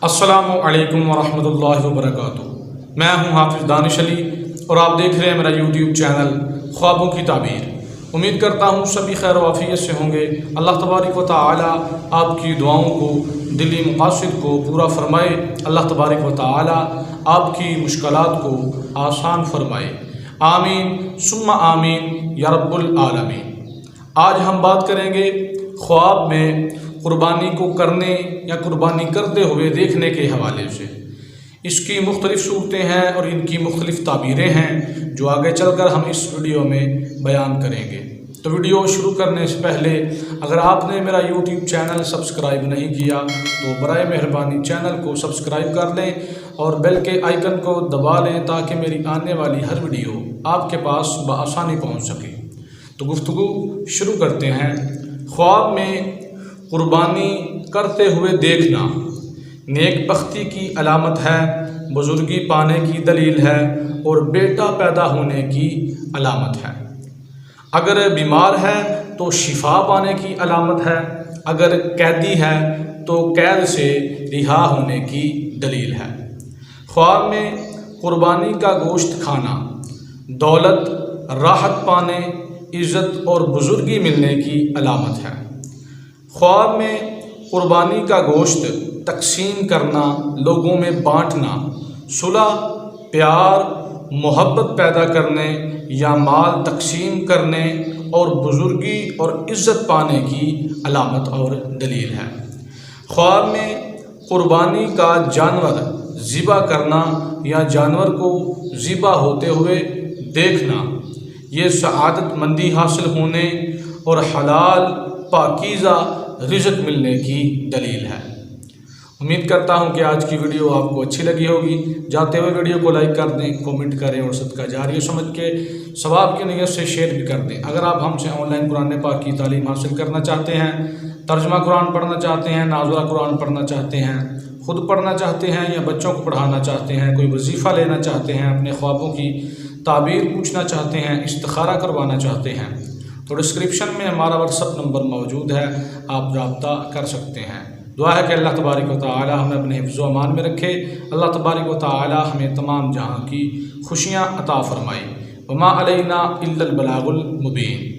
السلام علیکم ورحمۃ اللہ وبرکاتہ۔ میں ہوں حافظ دانش علی اور آپ دیکھ رہے ہیں میرا یوٹیوب چینل خوابوں کی تعبیر۔ امید کرتا ہوں سبھی خیر و عافیت سے ہوں گے۔ اللہ تبارک و تعالی آپ کی دعاؤں کو، دلی مقاصد کو پورا فرمائے۔ اللہ تبارک و تعالی آپ کی مشکلات کو آسان فرمائے۔ آمین ثم آمین یا رب العالمین۔ آج ہم بات کریں گے خواب میں قربانی کو کرنے یا قربانی کرتے ہوئے دیکھنے کے حوالے سے۔ اس کی مختلف صورتیں ہیں اور ان کی مختلف تعبیریں ہیں جو آگے چل کر ہم اس ویڈیو میں بیان کریں گے۔ تو ویڈیو شروع کرنے سے پہلے اگر آپ نے میرا یوٹیوب چینل سبسکرائب نہیں کیا تو برائے مہربانی چینل کو سبسکرائب کر لیں اور بیل کے آئیکن کو دبا لیں تاکہ میری آنے والی ہر ویڈیو آپ کے پاس بآسانی پہنچ سکے۔ تو گفتگو شروع کرتے ہیں۔ خواب میں قربانی کرتے ہوئے دیکھنا نیک بختی کی علامت ہے، بزرگی پانے کی دلیل ہے اور بیٹا پیدا ہونے کی علامت ہے۔ اگر بیمار ہے تو شفا پانے کی علامت ہے، اگر قیدی ہے تو قید سے رہا ہونے کی دلیل ہے۔ خواب میں قربانی کا گوشت کھانا دولت، راحت پانے، عزت اور بزرگی ملنے کی علامت ہے۔ خواب میں قربانی کا گوشت تقسیم کرنا، لوگوں میں بانٹنا، صلح، پیار، محبت پیدا کرنے یا مال تقسیم کرنے اور بزرگی اور عزت پانے کی علامت اور دلیل ہے۔ خواب میں قربانی کا جانور ذبح کرنا یا جانور کو ذبح ہوتے ہوئے دیکھنا یہ سعادت مندی حاصل ہونے اور حلال پاکیزہ رزق ملنے کی دلیل ہے۔ امید کرتا ہوں کہ آج کی ویڈیو آپ کو اچھی لگی ہوگی۔ جاتے ہوئے ویڈیو کو لائک کر دیں، کومنٹ کریں اور صدقہ جاریہ سمجھ کے ثواب کی نیت سے شیئر بھی کر دیں۔ اگر آپ ہم سے آن لائن قرآن پاک کی تعلیم حاصل کرنا چاہتے ہیں، ترجمہ قرآن پڑھنا چاہتے ہیں، ناظرہ قرآن پڑھنا چاہتے ہیں، خود پڑھنا چاہتے ہیں یا بچوں کو پڑھانا چاہتے ہیں، کوئی وظیفہ لینا چاہتے ہیں، اپنے خوابوں کی تعبیر پوچھنا چاہتے ہیں، استخارہ کروانا چاہتے ہیں تو ڈسکرپشن میں ہمارا واٹس ایپ نمبر موجود ہے، آپ رابطہ کر سکتے ہیں۔ دعا ہے کہ اللہ تبارک و تعالی ہمیں اپنے حفظ و امان میں رکھے۔ اللہ تبارک و تعالی ہمیں تمام جہاں کی خوشیاں عطا فرمائے۔ وما علینا الا البلاغ المبین۔